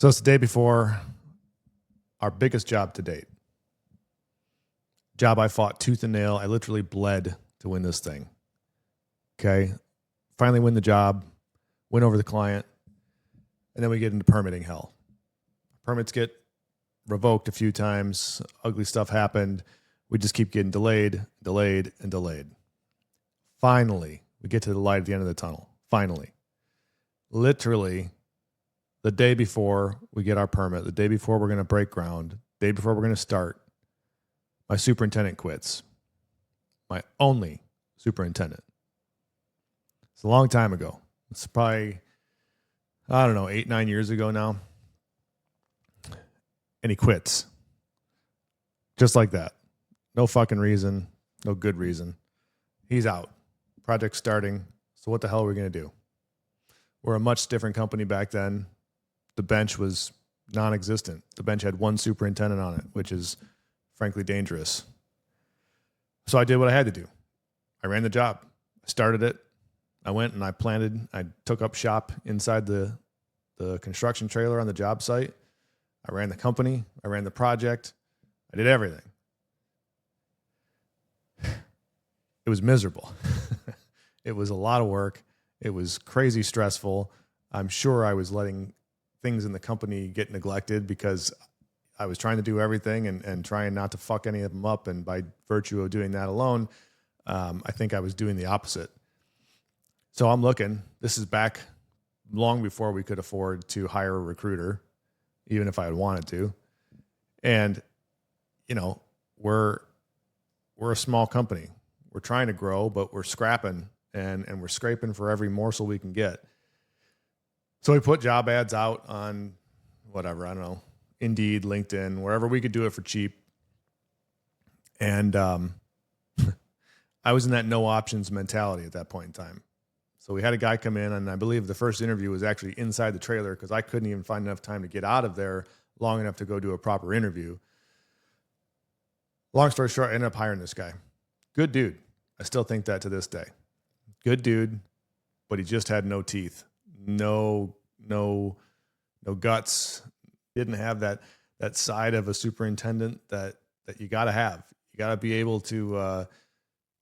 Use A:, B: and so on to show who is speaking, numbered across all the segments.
A: So it's the day before our biggest job to date. Job I fought tooth and nail. I literally bled to win this thing. Okay. Finally win the job, win over the client, and then we get into permitting hell. Permits get revoked a few times. Ugly stuff happened. We just keep getting delayed. Finally, we get to the light at the end of the tunnel. Finally. Literally, the day before we get our permit, the day before we're going to break ground, the day before we're going to start, my superintendent quits. My only superintendent. It's a long time ago. It's probably, 8, 9 years ago now. And he quits. Just like that. No fucking reason. No good reason. He's out. Project's starting. So what the hell are we going to do? We're a much different company back then. The bench was non-existent. The bench had one superintendent on it, which is frankly dangerous. So I did what I had to do. I ran the job. I started it. I went and I took up shop inside the construction trailer on the job site. I ran the company. I ran the project. I did everything. It was miserable. It was a lot of work. It was crazy stressful. I'm sure I was letting things in the company get neglected because I was trying to do everything and trying not to fuck any of them up. And by virtue of doing that alone, I think I was doing the opposite. So I'm looking. This is back long before we could afford to hire a recruiter, even if I had wanted to. And, we're a small company. We're trying to grow, but we're scrapping and we're scraping for every morsel we can get. So we put job ads out on whatever, I don't know, Indeed, LinkedIn, wherever we could do it for cheap. And I was in that no options mentality at that point in time. So we had a guy come in, and I believe the first interview was actually inside the trailer because I couldn't even find enough time to get out of there long enough to go do a proper interview. Long story short, I ended up hiring this guy. Good dude. I still think that to this day. Good dude, but he just had no teeth. No guts. Didn't have that side of a superintendent that you got to have. You got to be able to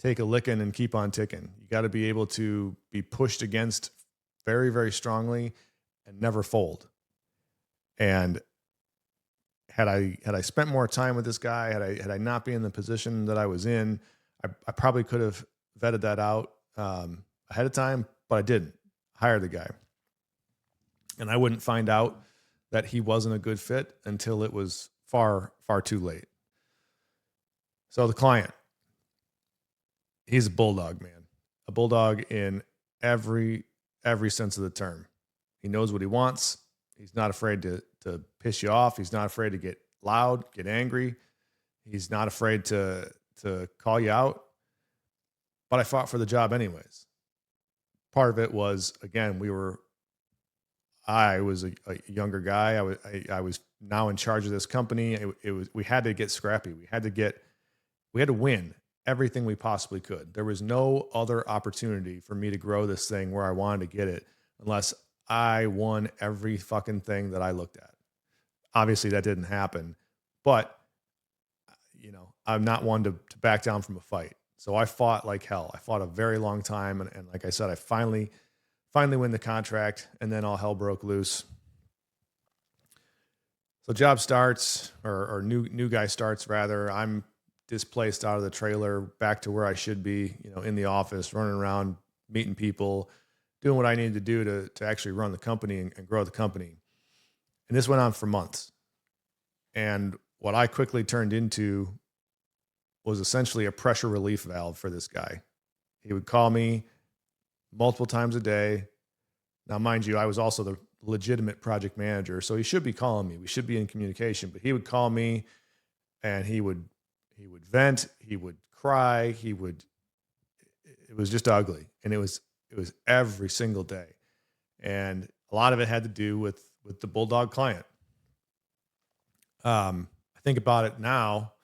A: take a licking and keep on ticking. You got to be able to be pushed against very, very strongly and never fold. And had I spent more time with this guy, had I not been in the position that I was in, I probably could have vetted that out ahead of time, but I didn't. Hire the guy. And I wouldn't find out that he wasn't a good fit until it was far, far too late. So the client, he's a bulldog, man. A bulldog in every sense of the term. He knows what he wants. He's not afraid to piss you off. He's not afraid to get loud, get angry. He's not afraid to call you out. But I fought for the job anyways. Part of it was, again, I was a younger guy. I was now in charge of this company. We had to get scrappy. We had to win everything we possibly could. There was no other opportunity for me to grow this thing where I wanted to get it unless I won every fucking thing that I looked at. Obviously that didn't happen, but I'm not one to back down from a fight. So I fought like hell. I fought a very long time. And like I said, I finally win the contract, and then all hell broke loose. So job starts, or new guy starts rather. I'm displaced out of the trailer back to where I should be, in the office, running around, meeting people, doing what I needed to do to actually run the company and grow the company. And this went on for months. And what I quickly turned into was essentially a pressure relief valve for this guy. He would call me multiple times a day. Now, mind you, I was also the legitimate project manager, so he should be calling me. We should be in communication, but he would call me and he would vent, he would cry, it was just ugly. And it was every single day. And a lot of it had to do with the bulldog client. I think about it now,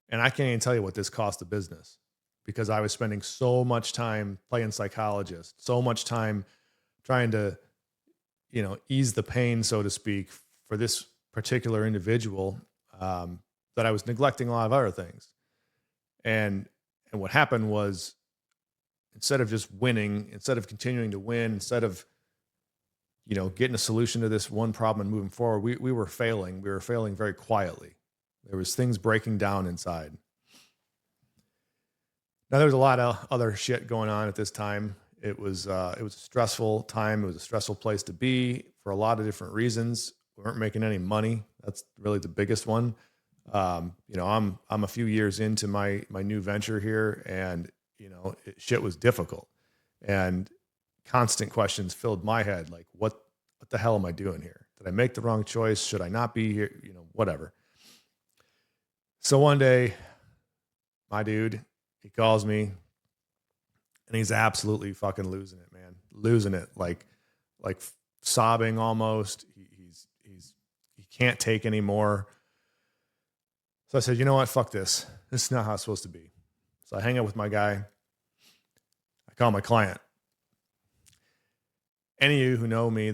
A: and I can't even tell you what this cost the business, because I was spending so much time playing psychologist, so much time trying to, ease the pain, so to speak, for this particular individual, that I was neglecting a lot of other things. And what happened was, instead of just winning, instead of continuing to win, instead of getting a solution to this one problem and moving forward, we were failing. We were failing very quietly. There was things breaking down inside. Now, there was a lot of other shit going on at this time. It was a stressful time. It was a stressful place to be for a lot of different reasons. We weren't making any money. That's really the biggest one. I'm a few years into my new venture here, and shit was difficult, and constant questions filled my head, like, what the hell am I doing here? Did I make the wrong choice? Should I not be here? Whatever. So one day, my dude, he calls me, and he's absolutely fucking losing it, man. Losing it, like sobbing almost. He can't take anymore. So I said, you know what? Fuck this. This is not how it's supposed to be. So I hang up with my guy. I call my client. Any of you who know me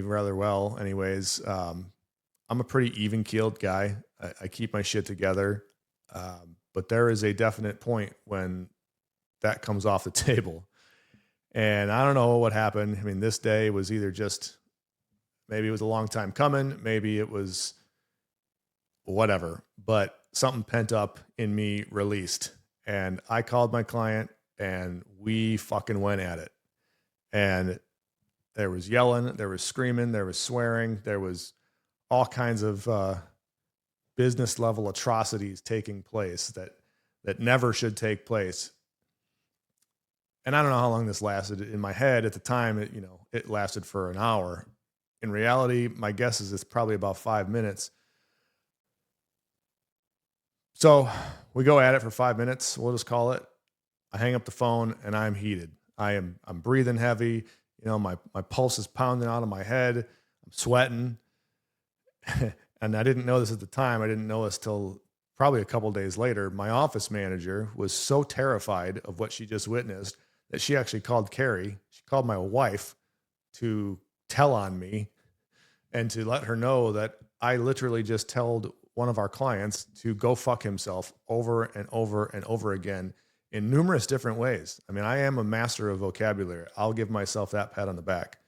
A: rather well, anyways, I'm a pretty even-keeled guy. I keep my shit together. But there is a definite point when that comes off the table. And I don't know what happened. I mean, this day was either just, maybe it was a long time coming. Maybe it was whatever, but something pent up in me released. And I called my client, and we fucking went at it. And there was yelling, there was screaming, there was swearing, there was all kinds of business level atrocities taking place that never should take place. And I don't know how long this lasted. In my head at the time, it lasted for an hour. In reality, my guess is it's probably about 5 minutes. So we go at it for 5 minutes. We'll just call it. I hang up the phone, and I'm heated. I'm breathing heavy. My pulse is pounding out of my head. I'm sweating. And I didn't know this at the time. I didn't know this till probably a couple days later. My office manager was so terrified of what she just witnessed that she actually called Carrie. She called my wife to tell on me and to let her know that I literally just told one of our clients to go fuck himself over and over and over again in numerous different ways. I mean, I am a master of vocabulary. I'll give myself that pat on the back.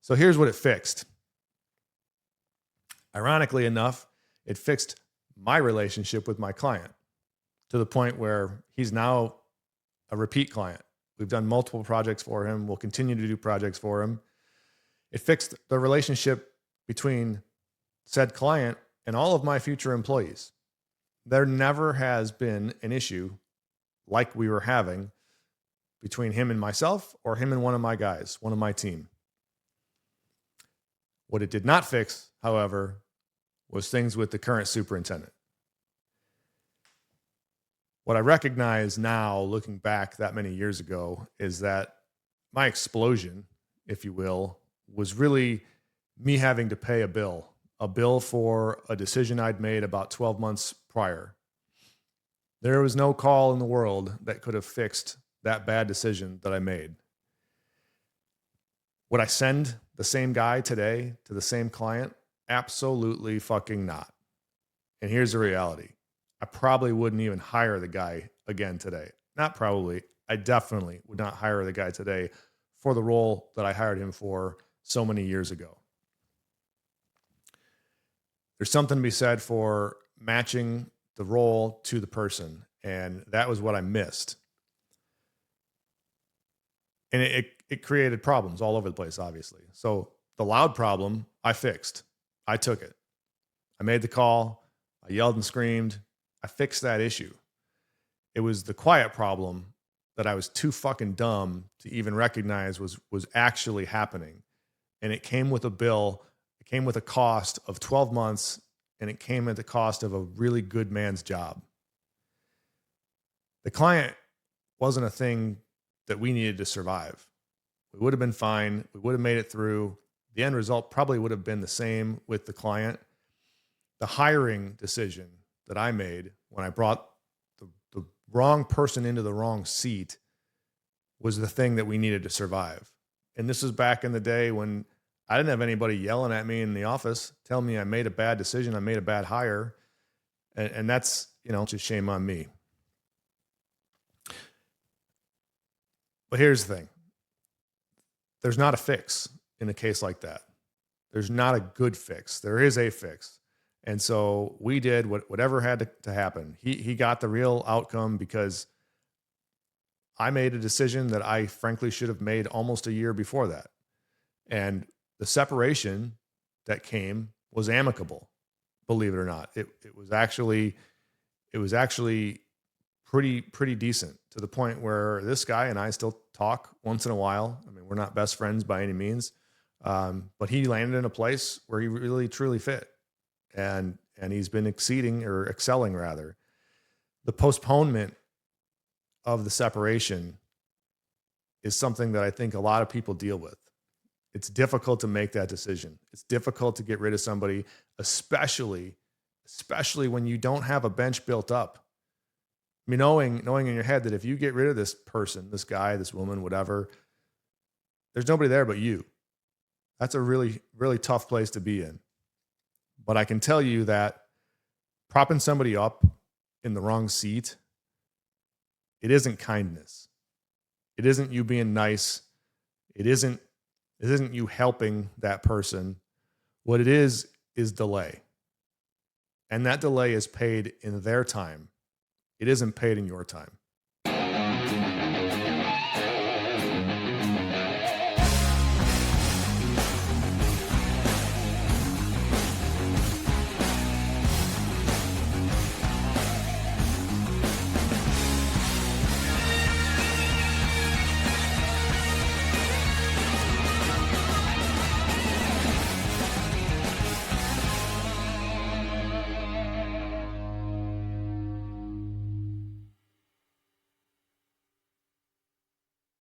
A: So here's what it fixed. Ironically enough, it fixed my relationship with my client to the point where he's now a repeat client. We've done multiple projects for him. We'll continue to do projects for him. It fixed the relationship between said client and all of my future employees. There never has been an issue like we were having between him and myself, or him and one of my guys, one of my team. What it did not fix, however, was things with the current superintendent. What I recognize now, looking back that many years ago, is that my explosion, if you will, was really me having to pay a bill for a decision I'd made about 12 months prior. There was no call in the world that could have fixed that bad decision that I made. Would I send the same guy today to the same client? Absolutely fucking not. And here's the reality. I probably wouldn't even hire the guy again today. Not probably. I definitely would not hire the guy today for the role that I hired him for so many years ago. There's something to be said for matching the role to the person. And that was what I missed. And it created problems all over the place, obviously. So the loud problem, I fixed. I took it. I made the call. I yelled and screamed. I fixed that issue. It was the quiet problem that I was too fucking dumb to even recognize was actually happening. And it came with a bill. It came with a cost of 12 months, and it came at the cost of a really good man's job. The client wasn't a thing that we needed to survive. We would have been fine. We would have made it through. The end result probably would have been the same with the client. The hiring decision that I made when I brought the wrong person into the wrong seat was the thing that we needed to survive. And this was back in the day when I didn't have anybody yelling at me in the office, telling me I made a bad decision, I made a bad hire. And that's, just shame on me. But here's the thing. There's not a fix in a case like that. There's not a good fix. There is a fix. And so we did whatever had to happen. He got the real outcome because I made a decision that I frankly should have made almost a year before that. And the separation that came was amicable, believe it or not. It was actually pretty decent, to the point where this guy and I still talk once in a while. I mean, we're not best friends by any means. But he landed in a place where he really truly fit. And he's been excelling rather. The postponement of the separation is something that I think a lot of people deal with. It's difficult to make that decision. It's difficult to get rid of somebody, especially when you don't have a bench built up. I mean, knowing in your head that if you get rid of this person, this guy, this woman, whatever, there's nobody there but you. That's a really, really tough place to be in. But I can tell you that propping somebody up in the wrong seat, it isn't kindness. It isn't you being nice. It isn't you helping that person. What it is delay. And that delay is paid in their time. It isn't paid in your time.